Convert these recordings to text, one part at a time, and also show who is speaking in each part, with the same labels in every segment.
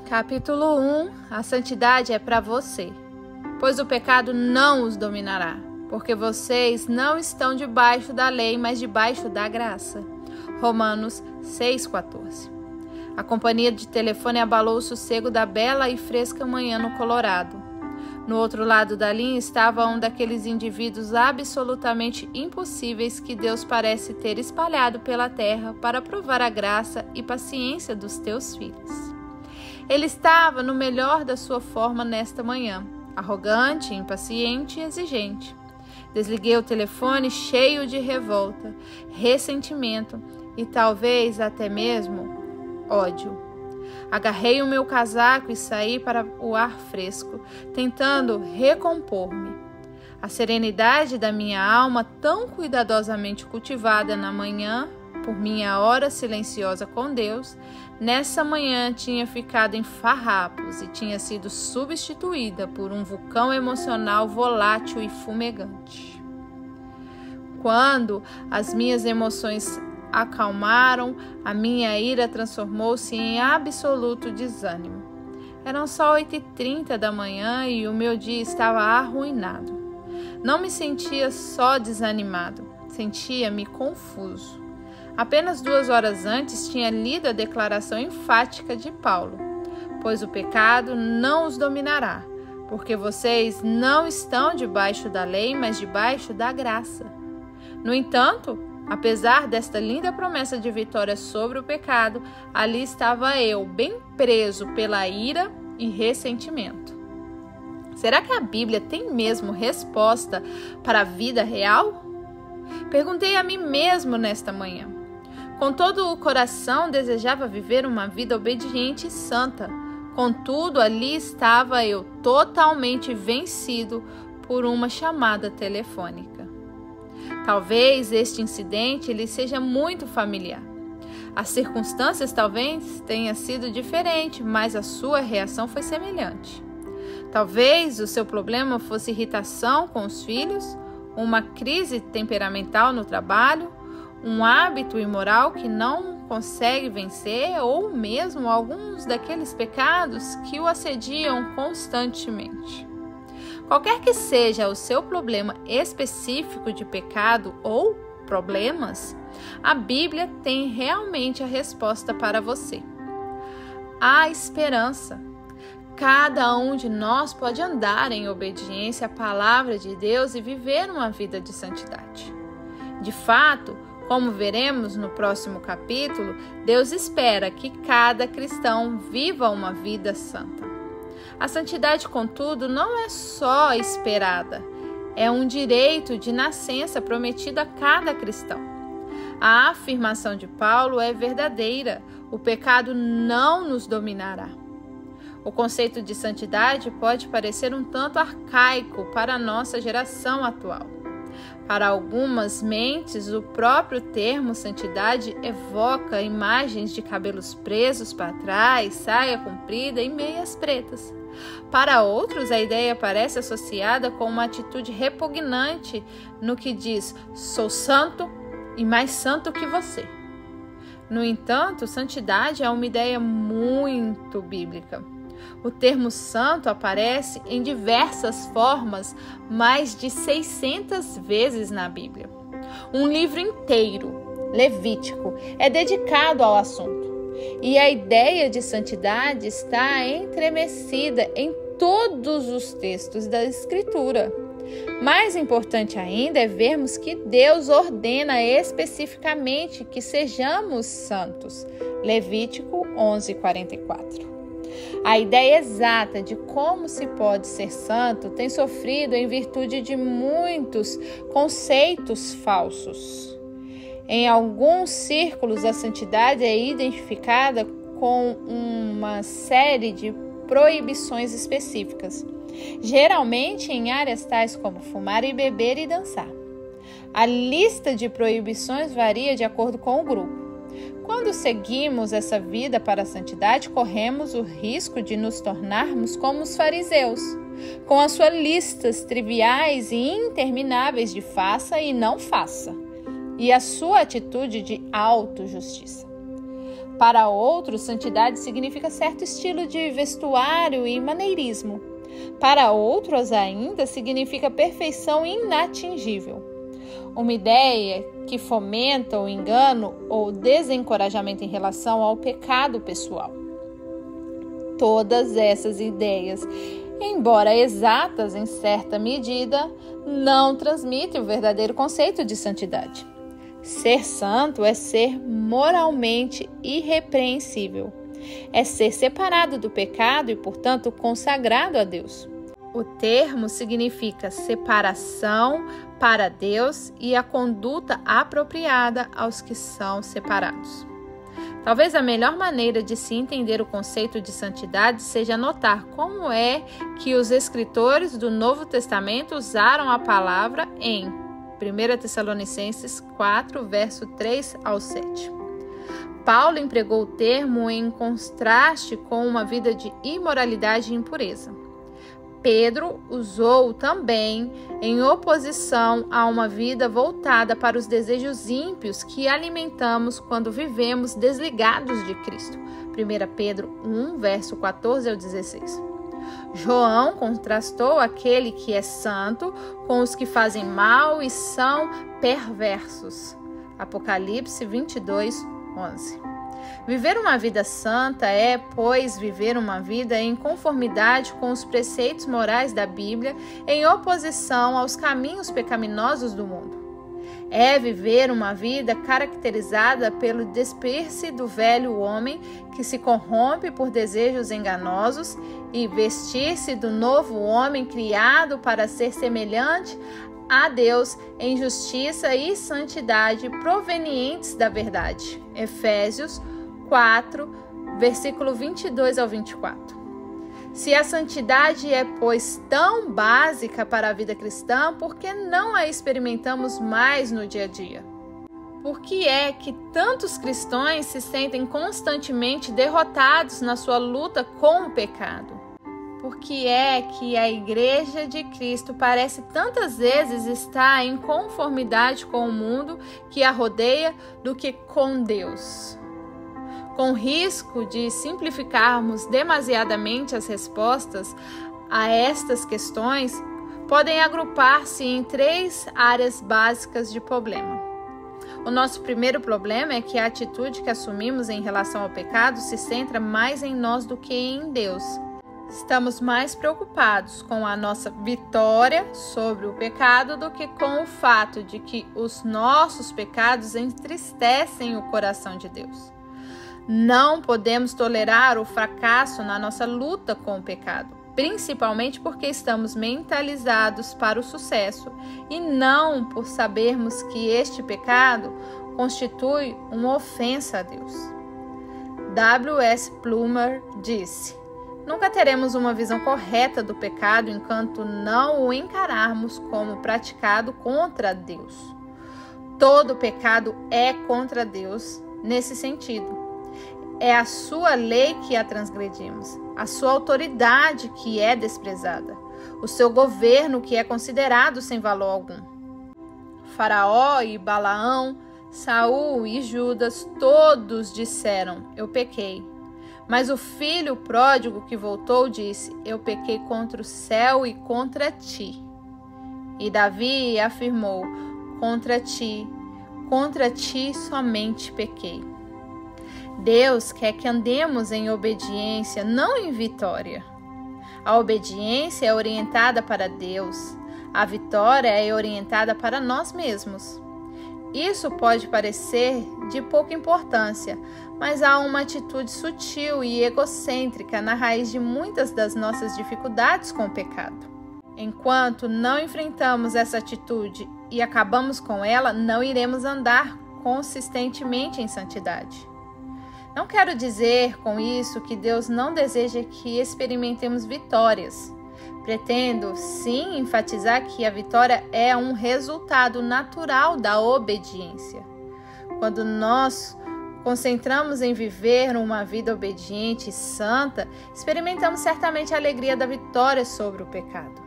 Speaker 1: Capítulo 1. A santidade é para você, pois o pecado não os dominará, porque vocês não estão debaixo da lei, mas debaixo da graça. Romanos 6,14. A companhia de telefone abalou o sossego da bela e fresca manhã no Colorado. No outro lado da linha estava um daqueles indivíduos absolutamente impossíveis que Deus parece ter espalhado pela terra para provar a graça e paciência dos teus filhos. Ele estava no melhor da sua forma nesta manhã, arrogante, impaciente e exigente. Desliguei o telefone cheio de revolta, ressentimento e talvez até mesmo ódio. Agarrei o meu casaco e saí para o ar fresco, tentando recompor-me. A serenidade da minha alma, tão cuidadosamente cultivada na manhã, por minha hora silenciosa com Deus, nessa manhã tinha ficado em farrapos e tinha sido substituída por um vulcão emocional volátil e fumegante. Quando as minhas emoções acalmaram, a minha ira transformou-se em absoluto desânimo. Eram só 8h30 da manhã e o meu dia estava arruinado. Não me sentia só desanimado, sentia-me confuso. Apenas 2 horas antes tinha lido a declaração enfática de Paulo: pois o pecado não os dominará, porque vocês não estão debaixo da lei, mas debaixo da graça. No entanto, apesar desta linda promessa de vitória sobre o pecado, ali estava eu, bem preso pela ira e ressentimento. Será que a Bíblia tem mesmo resposta para a vida real? Perguntei a mim mesmo nesta manhã. Com todo o coração desejava viver uma vida obediente e santa. Contudo, ali estava eu totalmente vencido por uma chamada telefônica. Talvez este incidente lhe seja muito familiar. As circunstâncias talvez tenham sido diferentes, mas a sua reação foi semelhante. Talvez o seu problema fosse irritação com os filhos, uma crise temperamental no trabalho, um hábito imoral que não consegue vencer ou mesmo alguns daqueles pecados que o assediam constantemente. Qualquer que seja o seu problema específico de pecado ou problemas, a Bíblia tem realmente a resposta para você. Há esperança. Cada um de nós pode andar em obediência à palavra de Deus e viver uma vida de santidade. De fato, como veremos no próximo capítulo, Deus espera que cada cristão viva uma vida santa. A santidade, contudo, não é só esperada, é um direito de nascença prometido a cada cristão. A afirmação de Paulo é verdadeira: o pecado não nos dominará. O conceito de santidade pode parecer um tanto arcaico para a nossa geração atual. Para algumas mentes, o próprio termo santidade evoca imagens de cabelos presos para trás, saia comprida e meias pretas. Para outros, a ideia parece associada com uma atitude repugnante no que diz: sou santo e mais santo que você. No entanto, santidade é uma ideia muito bíblica. O termo santo aparece em diversas formas, mais de 600 vezes na Bíblia. Um livro inteiro, Levítico, é dedicado ao assunto. E a ideia de santidade está entremecida em todos os textos da Escritura. Mais importante ainda é vermos que Deus ordena especificamente que sejamos santos. Levítico 11:44. A ideia exata de como se pode ser santo tem sofrido em virtude de muitos conceitos falsos. Em alguns círculos, a santidade é identificada com uma série de proibições específicas, geralmente em áreas tais como fumar e beber e dançar. A lista de proibições varia de acordo com o grupo. Quando seguimos essa vida para a santidade, corremos o risco de nos tornarmos como os fariseus, com as suas listas triviais e intermináveis de faça e não faça, e a sua atitude de autojustiça. Para outros, santidade significa certo estilo de vestuário e maneirismo. Para outros ainda, significa perfeição inatingível. Uma ideia que fomenta o engano ou desencorajamento em relação ao pecado pessoal. Todas essas ideias, embora exatas em certa medida, não transmitem o verdadeiro conceito de santidade. Ser santo é ser moralmente irrepreensível. É ser separado do pecado e, portanto, consagrado a Deus. O termo significa separação para Deus e a conduta apropriada aos que são separados. Talvez a melhor maneira de se entender o conceito de santidade seja notar como é que os escritores do Novo Testamento usaram a palavra em 1 Tessalonicenses 4, verso 3 ao 7. Paulo empregou o termo em contraste com uma vida de imoralidade e impureza. Pedro usou também em oposição a uma vida voltada para os desejos ímpios que alimentamos quando vivemos desligados de Cristo. 1 Pedro 1, verso 14 ao 16. João contrastou aquele que é santo com os que fazem mal e são perversos. Apocalipse 22, 11. Viver uma vida santa é, pois, viver uma vida em conformidade com os preceitos morais da Bíblia, em oposição aos caminhos pecaminosos do mundo. É viver uma vida caracterizada pelo despir-se do velho homem que se corrompe por desejos enganosos e vestir-se do novo homem criado para ser semelhante a Deus em justiça e santidade provenientes da verdade. Efésios 4, versículo 22 ao 24. Se a santidade é, pois, tão básica para a vida cristã, por que não a experimentamos mais no dia a dia? Por que é que tantos cristãos se sentem constantemente derrotados na sua luta com o pecado? Por que é que a Igreja de Cristo parece tantas vezes estar em conformidade com o mundo que a rodeia do que com Deus? Com risco de simplificarmos demasiadamente as respostas a estas questões, podem agrupar-se em 3 áreas básicas de problema. O nosso primeiro problema é que a atitude que assumimos em relação ao pecado se centra mais em nós do que em Deus. Estamos mais preocupados com a nossa vitória sobre o pecado do que com o fato de que os nossos pecados entristecem o coração de Deus. Não podemos tolerar o fracasso na nossa luta com o pecado, principalmente porque estamos mentalizados para o sucesso e não por sabermos que este pecado constitui uma ofensa a Deus. W.S. Plumer disse: nunca teremos uma visão correta do pecado enquanto não o encararmos como praticado contra Deus. Todo pecado é contra Deus nesse sentido. É a sua lei que a transgredimos, a sua autoridade que é desprezada, o seu governo que é considerado sem valor algum. Faraó e Balaão, Saul e Judas, todos disseram: eu pequei. Mas o filho pródigo que voltou disse: eu pequei contra o céu e contra ti. E Davi afirmou: contra ti somente pequei. Deus quer que andemos em obediência, não em vitória. A obediência é orientada para Deus. A vitória é orientada para nós mesmos. Isso pode parecer de pouca importância, mas há uma atitude sutil e egocêntrica na raiz de muitas das nossas dificuldades com o pecado. Enquanto não enfrentamos essa atitude e acabamos com ela, não iremos andar consistentemente em santidade. Não quero dizer com isso que Deus não deseja que experimentemos vitórias. Pretendo, sim, enfatizar que a vitória é um resultado natural da obediência. Quando nós concentramos em viver uma vida obediente e santa, experimentamos certamente a alegria da vitória sobre o pecado.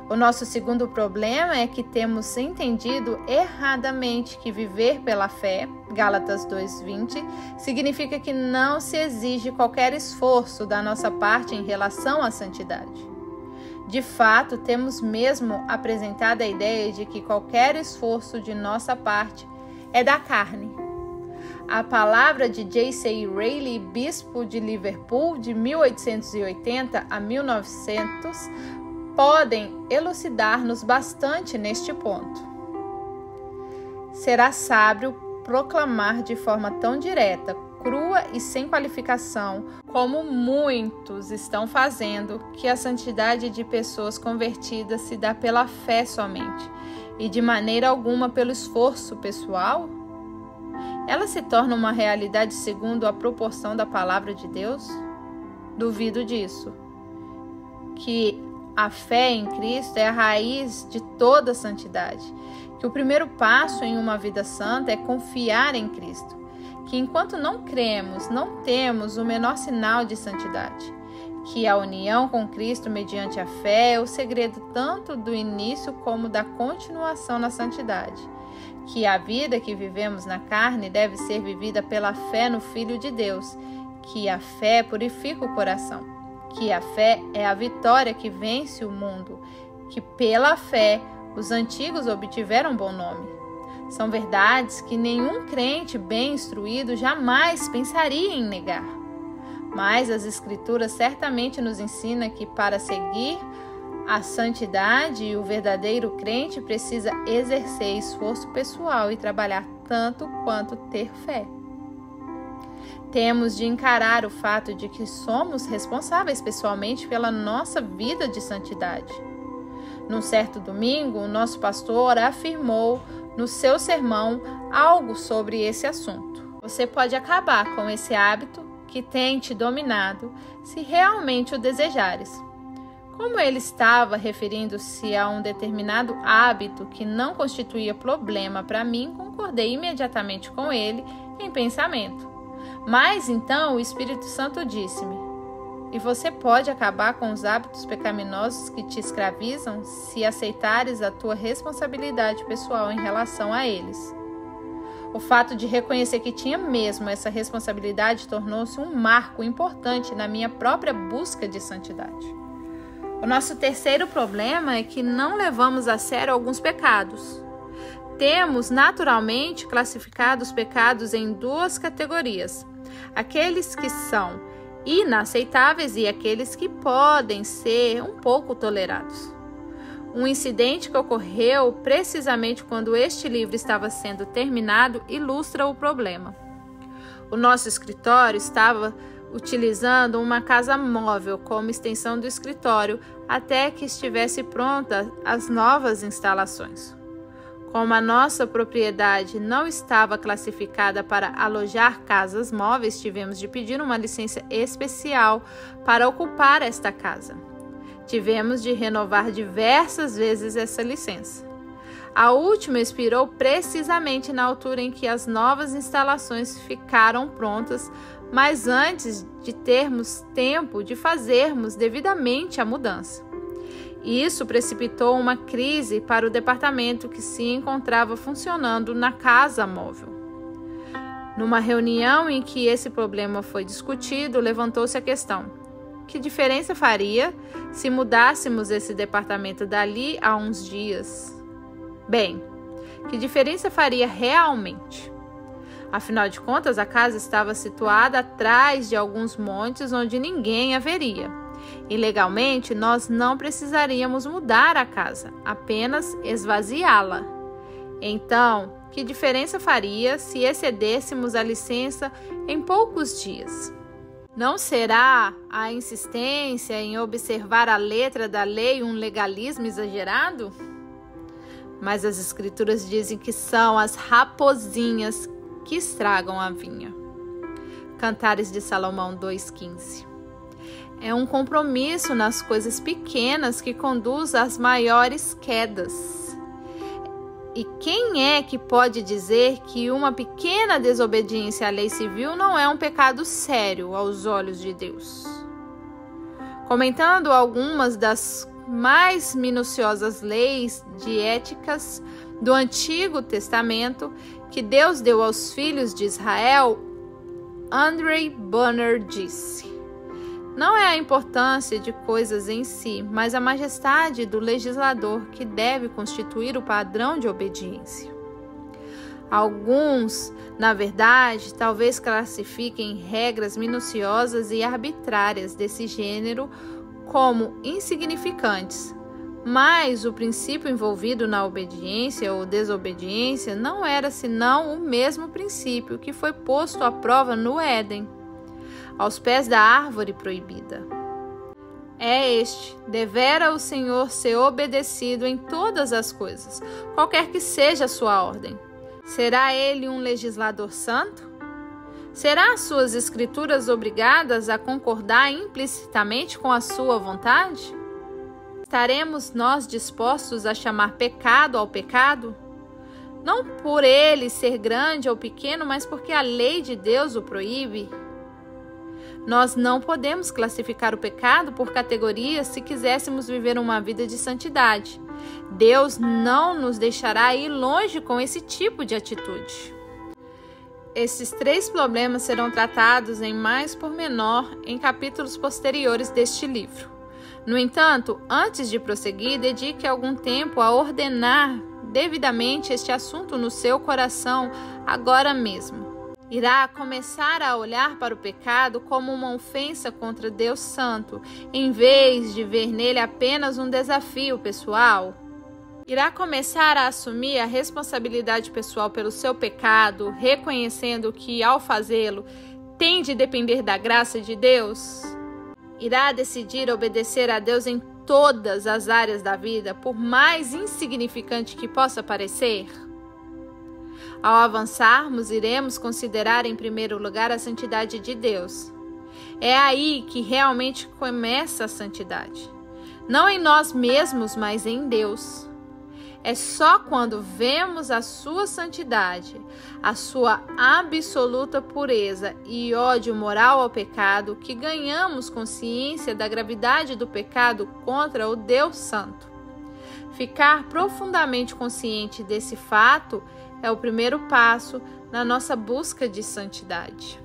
Speaker 1: O nosso segundo problema é que temos entendido erradamente que viver pela fé, Gálatas 2:20, significa que não se exige qualquer esforço da nossa parte em relação à santidade. De fato, temos mesmo apresentado a ideia de que qualquer esforço de nossa parte é da carne. A palavra de J.C. Rayleigh, bispo de Liverpool, de 1880 a 1900, podem elucidar-nos bastante neste ponto. Será sábio proclamar de forma tão direta, crua e sem qualificação, como muitos estão fazendo, que a santidade de pessoas convertidas se dá pela fé somente, e de maneira alguma pelo esforço pessoal? Ela se torna uma realidade segundo a proporção da palavra de Deus? Duvido disso. Que a fé em Cristo é a raiz de toda santidade, que o primeiro passo em uma vida santa é confiar em Cristo, que enquanto não cremos, não temos o menor sinal de santidade, que a união com Cristo mediante a fé é o segredo tanto do início como da continuação na santidade, que a vida que vivemos na carne deve ser vivida pela fé no Filho de Deus, que a fé purifica o coração, que a fé é a vitória que vence o mundo, que pela fé os antigos obtiveram bom nome. São verdades que nenhum crente bem instruído jamais pensaria em negar. Mas as Escrituras certamente nos ensinam que para seguir a santidade, o verdadeiro crente precisa exercer esforço pessoal e trabalhar tanto quanto ter fé. Temos de encarar o fato de que somos responsáveis pessoalmente pela nossa vida de santidade. Num certo domingo, o nosso pastor afirmou no seu sermão algo sobre esse assunto. Você pode acabar com esse hábito que tem te dominado se realmente o desejares. Como ele estava referindo-se a um determinado hábito que não constituía problema para mim, concordei imediatamente com ele em pensamento. Mas então o Espírito Santo disse-me: e você pode acabar com os hábitos pecaminosos que te escravizam se aceitares a tua responsabilidade pessoal em relação a eles. O fato de reconhecer que tinha mesmo essa responsabilidade tornou-se um marco importante na minha própria busca de santidade. O nosso terceiro problema é que não levamos a sério alguns pecados. Temos naturalmente classificado os pecados em duas categorias: aqueles que são inaceitáveis e aqueles que podem ser um pouco tolerados. Um incidente que ocorreu precisamente quando este livro estava sendo terminado ilustra o problema. O nosso escritório estava utilizando uma casa móvel como extensão do escritório até que estivesse pronta as novas instalações. Como a nossa propriedade não estava classificada para alojar casas móveis, tivemos de pedir uma licença especial para ocupar esta casa. Tivemos de renovar diversas vezes essa licença. A última expirou precisamente na altura em que as novas instalações ficaram prontas, mas antes de termos tempo de fazermos devidamente a mudança. Isso precipitou uma crise para o departamento que se encontrava funcionando na casa móvel. Numa reunião em que esse problema foi discutido, levantou-se a questão: que diferença faria se mudássemos esse departamento dali a uns dias? Bem, que diferença faria realmente? Afinal de contas, a casa estava situada atrás de alguns montes onde ninguém a veria. E legalmente, nós não precisaríamos mudar a casa, apenas esvaziá-la. Então, que diferença faria se excedêssemos a licença em poucos dias? Não será a insistência em observar a letra da lei um legalismo exagerado? Mas as Escrituras dizem que são as raposinhas que estragam a vinha. Cantares de Salomão 2:15. É um compromisso nas coisas pequenas que conduz às maiores quedas. E quem é que pode dizer que uma pequena desobediência à lei civil não é um pecado sério aos olhos de Deus? Comentando algumas das mais minuciosas leis de éticas do Antigo Testamento que Deus deu aos filhos de Israel, André Bonner disse: não é a importância de coisas em si, mas a majestade do legislador que deve constituir o padrão de obediência. Alguns, na verdade, talvez classifiquem regras minuciosas e arbitrárias desse gênero como insignificantes, mas o princípio envolvido na obediência ou desobediência não era senão o mesmo princípio que foi posto à prova no Éden, aos pés da árvore proibida. É este: devera o Senhor ser obedecido em todas as coisas, qualquer que seja a sua ordem. Será ele um legislador santo? Será as suas escrituras obrigadas a concordar implicitamente com a sua vontade? Estaremos nós dispostos a chamar pecado ao pecado? Não por ele ser grande ou pequeno, mas porque a lei de Deus o proíbe. Nós não podemos classificar o pecado por categorias se quiséssemos viver uma vida de santidade. Deus não nos deixará ir longe com esse tipo de atitude. Esses 3 problemas serão tratados em mais pormenor em capítulos posteriores deste livro. No entanto, antes de prosseguir, dedique algum tempo a ordenar devidamente este assunto no seu coração agora mesmo. Irá começar a olhar para o pecado como uma ofensa contra Deus Santo, em vez de ver nele apenas um desafio pessoal. Irá começar a assumir a responsabilidade pessoal pelo seu pecado, reconhecendo que, ao fazê-lo, tem de depender da graça de Deus. Irá decidir obedecer a Deus em todas as áreas da vida, por mais insignificante que possa parecer. Ao avançarmos, iremos considerar em primeiro lugar a santidade de Deus. É aí que realmente começa a santidade. Não em nós mesmos, mas em Deus. É só quando vemos a sua santidade, a sua absoluta pureza e ódio moral ao pecado, que ganhamos consciência da gravidade do pecado contra o Deus Santo. Ficar profundamente consciente desse fato é o primeiro passo na nossa busca de santidade.